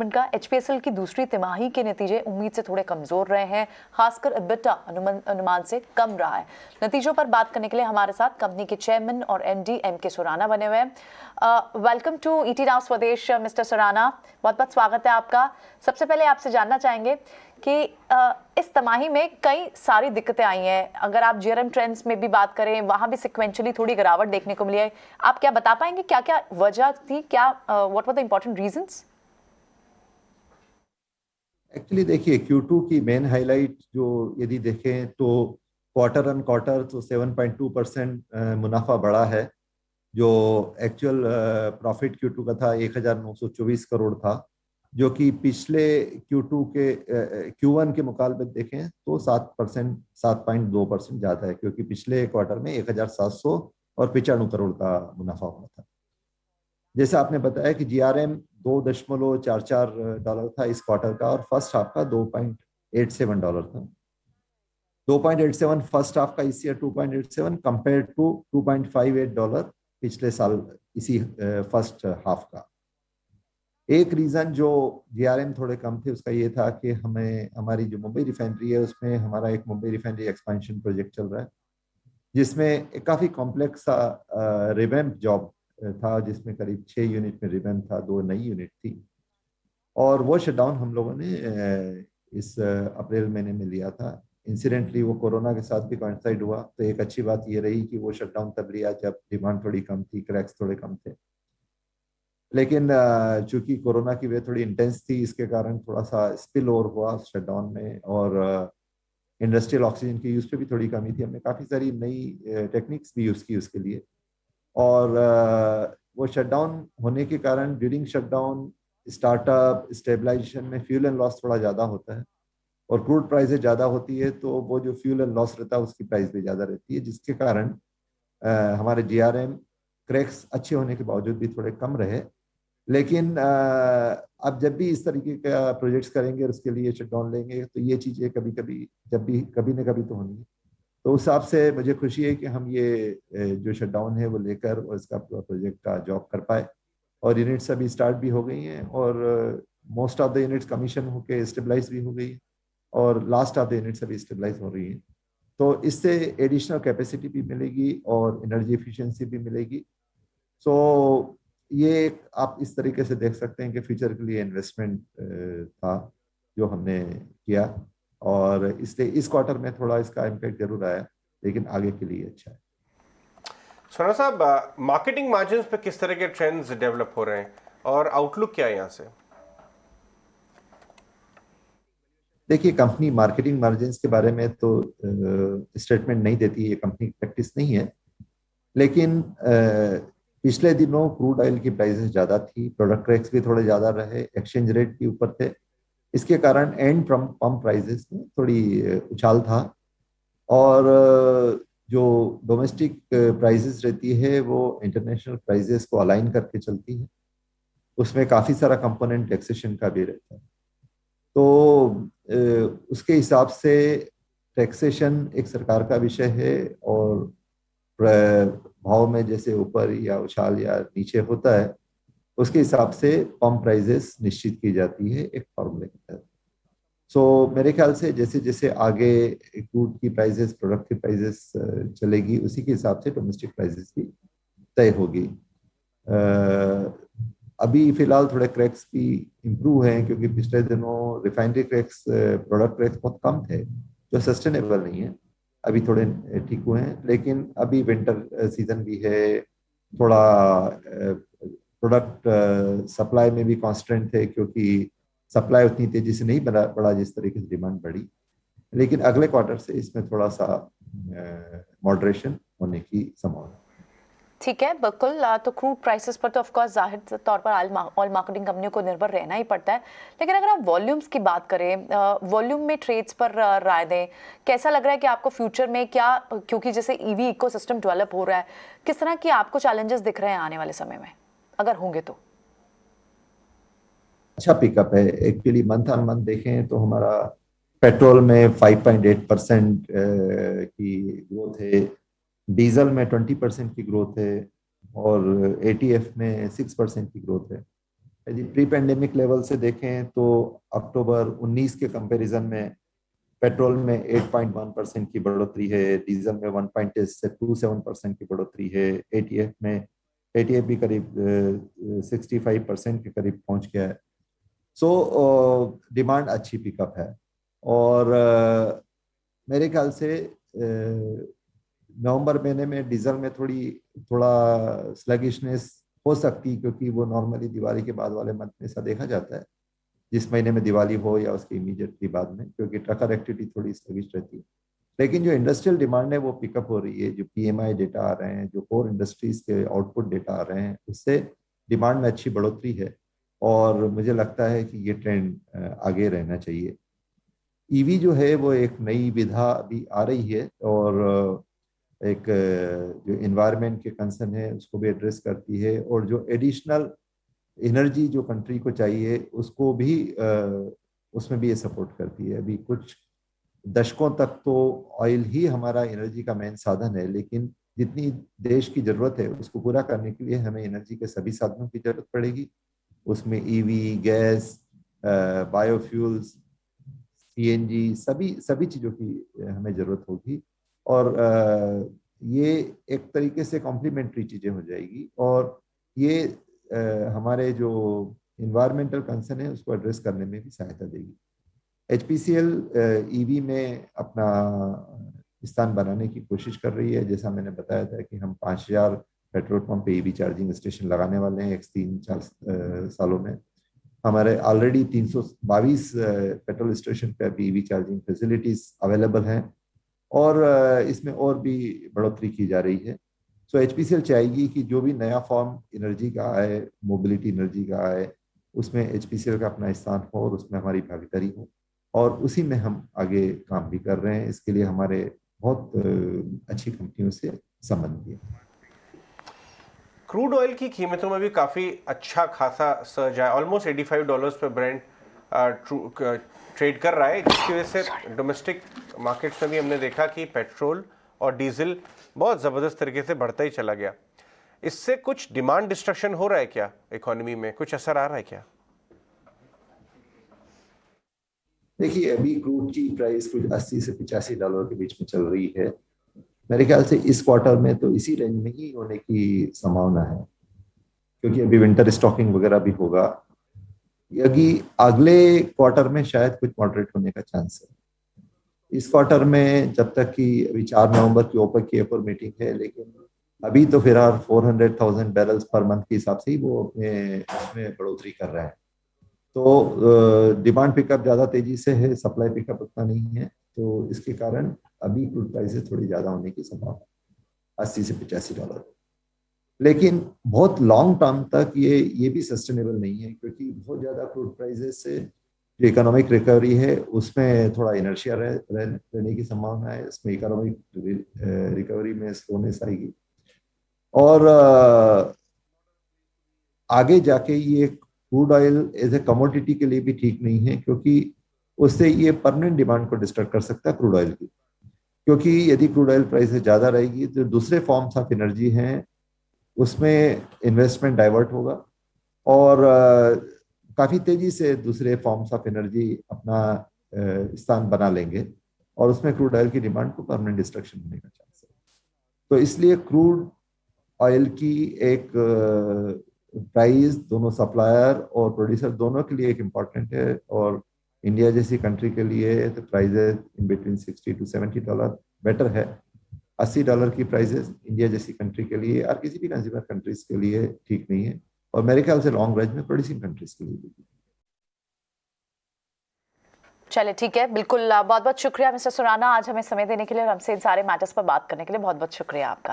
का एचपीएसएल की दूसरी तिमाही के नतीजे उम्मीद से थोड़े कमजोर रहे हैं, खासकर EBITDA अनुमान से कम रहा है। नतीजों पर बात करने के लिए हमारे साथ कंपनी के चेयरमैन और एमडी एमके सुराना बने हुए हैं। वेलकम टू ईटी नाउ स्वदेश मिस्टर सुराना, बहुत बहुत स्वागत है आपका। सबसे पहले आपसे जानना चाहेंगे कि इस तिमाही में कई सारी दिक्कतें आई हैं। अगर आप जीआरएम ट्रेंड्स में भी बात करें, वहां भी सिक्वेंचुअली थोड़ी गिरावट देखने को मिली है। आप क्या बता पाएंगे क्या क्या वजह थी, क्या what were the important reasons? Actually देखिए, Q2 की मेन हाईलाइट जो यदि देखें तो क्वार्टर ऑन क्वार्टर तो 7.2% मुनाफा बढ़ा है। जो एक्चुअल प्रॉफिट Q2 का था 1924 करोड़ था, जो कि पिछले Q2 के Q1 के मुकाबले देखें तो 7.2% ज्यादा है, क्योंकि पिछले क्वार्टर में 1795 करोड़ का मुनाफा हुआ था। जैसे आपने बताया कि जीआरएम $2.44 था इस क्वार्टर का, और फर्स्ट हाफ का $2.87 था। 2.87 फर्स्ट हाफ का इस ईयर, 2.87 कंपेयर टू $2.58 पिछले साल इसी फर्स्ट हाफ का। एक रीजन जो जीआरएम थोड़े कम थे उसका ये था कि हमें हमारी जो मुंबई रिफाइनरी है उसमें हमारा एक मुंबई रिफाइनरी एक्सपेंशन प्रोजेक्ट चल रहा है, जिसमें एक काफी कॉम्प्लेक्स सा रिवैम्प जॉब था, जिसमें करीब 6 यूनिट में रिवैम्प था, 2 नई यूनिट थी। और वो शटडाउन हम लोगों ने इस अप्रैल महीने में लिया था। इंसिडेंटली वो कोरोना के साथ भी कोइंसाइड हुआ, तो एक अच्छी बात ये रही कि वो शटडाउन तब लिया जब डिमांड थोड़ी कम थी, क्रैक्स थोड़े कम थे। लेकिन चूंकि कोरोना की वेव थोड़ी इंटेंस थी, इसके कारण थोड़ा सा स्पिल ओवर हुआ शटडाउन में, और इंडस्ट्रियल ऑक्सीजन के यूज पे भी थोड़ी कमी थी। हमने काफ़ी सारी नई टेक्निक्स भी यूज़ की उसके लिए। और वो शटडाउन होने के कारण ड्यूरिंग शटडाउन स्टार्टअप स्टेबलाइजेशन में फ्यूल एंड लॉस थोड़ा ज़्यादा होता है, और क्रूड प्राइसेस ज़्यादा होती है, तो वो जो फ्यूल एंड लॉस रहता है उसकी प्राइस भी ज़्यादा रहती है, जिसके कारण हमारे जीआरएम क्रैक्स अच्छे होने के बावजूद भी थोड़े कम रहे। लेकिन अब जब भी इस तरीके का प्रोजेक्ट्स करेंगे और उसके लिए शटडाउन लेंगे, तो ये चीज़ें कभी कभी जब भी कभी ना कभी तो होनी है। तो उस हिसाब से मुझे खुशी है कि हम ये जो शटडाउन है वो लेकर और इसका पूरा प्रोजेक्ट का जॉब कर पाए, और यूनिट्स अभी स्टार्ट भी हो गई हैं, और most of the units commission होकर स्टेबलाइज भी हो गई, और लास्ट ऑफ द यूनिट्स अभी स्टेबलाइज हो रही हैं। तो इससे एडिशनल कैपेसिटी भी मिलेगी और एनर्जी एफिशिएंसी भी मिलेगी। सो ये एक आप इस तरीके से देख सकते हैं कि फ्यूचर के लिए इन्वेस्टमेंट था जो हमने किया, और इसलिए इस क्वार्टर में थोड़ा इसका इम्पैक्ट जरूर आया, लेकिन आगे के लिए अच्छा है। सुना साहब, मार्केटिंग मार्जिन्स पे किस तरह के ट्रेंड्स डेवलप हो रहे हैं और आउटलुक क्या है यहाँ से? देखिए, कंपनी मार्केटिंग मार्जिन्स के बारे में तो स्टेटमेंट नहीं देती, ये कंपनी की प्रैक्टिस नहीं है। लेकिन पिछले दिनों क्रूड ऑयल की प्राइसेस ज़्यादा थी, प्रोडक्ट क्रैक्स भी थोड़े ज़्यादा रहे, एक्सचेंज रेट भी ऊपर थे। इसके कारण एंड पंप प्राइसेस में थोड़ी उछाल था, और जो डोमेस्टिक प्राइसेस रहती है वो इंटरनेशनल प्राइसेस को अलाइन करके चलती है। उसमें काफ़ी सारा कंपोनेंट टैक्सेशन का भी रहता है, तो उसके हिसाब से टैक्सेशन एक सरकार का विषय है, और भाव में जैसे ऊपर या उछाल या नीचे होता है, उसके हिसाब से पंप प्राइसेस निश्चित की जाती है एक फॉर्मूले के तहत। सो मेरे ख्याल से जैसे जैसे आगे क्रूड की प्राइसेस, प्रोडक्ट की प्राइसेस चलेगी, उसी के हिसाब से डोमेस्टिक प्राइसेस भी तय होगी। अभी फिलहाल थोड़े क्रैक्स भी इम्प्रूव हैं, क्योंकि पिछले दिनों रिफाइनरी क्रैक्स, प्रोडक्ट क्रैक्स बहुत कम थे, जो सस्टेनेबल नहीं है। अभी थोड़े ठीक हुए हैं, लेकिन अभी विंटर सीजन भी है, थोड़ा प्रोडक्ट सप्लाई में भी कॉन्स्टेंट थे, क्योंकि सप्लाई उतनी तेजी से नहीं बढ़ा जिस तरीके से डिमांड बढ़ी। लेकिन अगले क्वार्टर से इसमें थोड़ा सा मॉडरेशन होने की संभावना। ठीक है, बिल्कुल। तो क्रूड प्राइसेस पर तो ऑफ कोर्स जाहिर तौर पर ऑयल मार्केटिंग कंपनियों को निर्भर रहना ही पड़ता है। लेकिन अगर आप वॉल्यूम्स की बात करें, वॉल्यूम में ट्रेड्स पर राय दें, कैसा लग रहा है कि आपको फ्यूचर में क्या, क्योंकि जैसे ईवी इकोसिस्टम डेवलप हो रहा है, किस तरह की आपको चैलेंजेस दिख रहे हैं आने वाले समय में, अगर होंगे तो? अच्छा पिकअप है एक्चुअली। मंथ ऑन मंथ देखें तो हमारा पेट्रोल में 5.8% की ग्रोथ है, डीजल में 20% की ग्रोथ है, और एटीएफ में 6% की ग्रोथ है। यदि प्री पेंडेमिक लेवल से देखें तो अक्टूबर 19 के कंपैरिजन में पेट्रोल में 8.1% की बढ़ोतरी है, डीजल में 1.27% की बढ़ोतरी है, एटीएफ भी करीब 65% के करीब पहुंच गया है। सो डिमांड अच्छी पिकअप है और मेरे ख्याल से नवंबर महीने में डीजल में थोड़ा स्लगिशनेस हो सकती, क्योंकि वो नॉर्मली दिवाली के बाद वाले मंथ में ऐसा देखा जाता है, जिस महीने में दिवाली हो या उसके इमीडिएटली बाद में, क्योंकि ट्रकर एक्टिविटी थोड़ी स्लगिश रहती है। लेकिन जो इंडस्ट्रियल डिमांड है वो पिकअप हो रही है, जो पीएमआई डेटा आ रहे हैं, जो कोर इंडस्ट्रीज के आउटपुट डेटा आ रहे हैं, उससे डिमांड में अच्छी बढ़ोतरी है और मुझे लगता है कि ये ट्रेंड आगे रहना चाहिए। ईवी जो है वो एक नई विधा अभी आ रही है और एक जो इन्वायरमेंट के कंसर्न है उसको भी एड्रेस करती है, और जो एडिशनल एनर्जी जो कंट्री को चाहिए उसको भी उसमें भी ये सपोर्ट करती है। अभी कुछ दशकों तक तो ऑयल ही हमारा एनर्जी का मेन साधन है, लेकिन जितनी देश की जरूरत है उसको पूरा करने के लिए हमें एनर्जी के सभी साधनों की जरूरत पड़ेगी। उसमें ईवी, गैस, बायोफ्यूल्स, सीएनजी, सभी चीज़ों की हमें ज़रूरत होगी और ये एक तरीके से कॉम्प्लीमेंट्री चीज़ें हो जाएगी और ये हमारे जो इन्वायरमेंटल कंसर्न है उसको एड्रेस करने में भी सहायता देगी। एचपीसीएल ईवी में अपना स्थान बनाने की कोशिश कर रही है। जैसा मैंने बताया था कि हम 5000 पेट्रोल पंप पे ईवी चार्जिंग स्टेशन लगाने वाले हैं 3-4 सालों में। हमारे ऑलरेडी 322 पेट्रोल स्टेशन पे अभी ईवी चार्जिंग फैसिलिटीज अवेलेबल हैं और इसमें और भी बढ़ोतरी की जा रही है। सो एचपीसीएल चाहेगी कि जो भी नया फॉर्म एनर्जी का आए, मोबिलिटी एनर्जी का आए, उसमें एचपीसीएल का अपना स्थान हो और उसमें हमारी भागीदारी हो, और उसी में हम आगे काम भी कर रहे हैं। इसके लिए हमारे बहुत अच्छी कंपनियों से संबंध भी है। क्रूड ऑयल की कीमतों में भी काफ़ी अच्छा खासा सर्ज है, ऑलमोस्ट $85 पे ब्रेंट ट्रेड कर रहा है, जिसकी वजह से डोमेस्टिक मार्केट्स में भी हमने देखा कि पेट्रोल और डीजल बहुत ज़बरदस्त तरीके से बढ़ता ही चला गया। इससे कुछ डिमांड डिस्ट्रक्शन हो रहा है क्या इकोनॉमी में, कुछ असर आ रहा है क्या? देखिए, अभी क्रूड की प्राइस कुछ $80 से $85 के बीच में चल रही है। मेरे ख्याल से इस क्वार्टर में तो इसी रेंज में ही होने की संभावना है, क्योंकि अभी विंटर स्टॉकिंग वगैरह भी होगा। यदि अगले क्वार्टर में शायद कुछ मॉडरेट होने का चांस है। इस क्वार्टर में जब तक कि अभी 4 नवंबर की ओपेक की एक और मीटिंग है, लेकिन अभी तो फिलहाल 400,000 बैरल्स पर मंथ के हिसाब से ही वो अपने उसमें बढ़ोतरी कर रहा है। तो डिमांड पिकअप ज़्यादा तेजी से है, सप्लाई पिकअप उतना नहीं है, तो इसके कारण अभी क्रूड प्राइसेस थोड़ी ज़्यादा होने की संभावना $80 से $85। लेकिन बहुत लॉन्ग टर्म तक ये भी सस्टेनेबल नहीं है, क्योंकि बहुत ज़्यादा क्रूड प्राइसेस से जो इकोनॉमिक रिकवरी है उसमें थोड़ा इनर्शिया रहने की संभावना है। इसमें इकोनॉमिक रिकवरी में स्लोनेस आएगी और आगे जाके ये crude oil as a commodity के लिए भी ठीक नहीं है, क्योंकि उससे ये परमानेंट डिमांड को डिस्टर्ब कर सकता है क्रूड ऑयल की। क्योंकि यदि क्रूड ऑयल प्राइसेस ज़्यादा रहेगी तो दूसरे फॉर्म्स ऑफ एनर्जी हैं उसमें इन्वेस्टमेंट डाइवर्ट होगा और काफ़ी तेजी से दूसरे फॉर्म्स ऑफ एनर्जी अपना स्थान बना लेंगे और उसमें क्रूड ऑयल की डिमांड को परमानेंट डिस्ट्रक्शन होने का चांस है। तो इसलिए क्रूड ऑयल की एक प्राइस दोनों सप्लायर और प्रोड्यूसर दोनों के लिए एक इम्पॉर्टेंट है, और इंडिया जैसी कंट्री के लिए तो prices in between $60 to $70 better है। $80 की प्राइसेस इंडिया जैसी कंट्री के लिए और किसी भी कंज्यूमर कंट्रीज के लिए ठीक नहीं है, और मेरे ख्याल से लॉन्ग रेंज में प्रोड्यूसिंग कंट्रीज के लिए भी। चलिए ठीक है, बिल्कुल। बहुत बहुत शुक्रिया मिस्टर सुराना, आज हमें समय देने के लिए और हमसे इन सारे मैटर्स पर बात करने के लिए बहुत बहुत शुक्रिया आपका।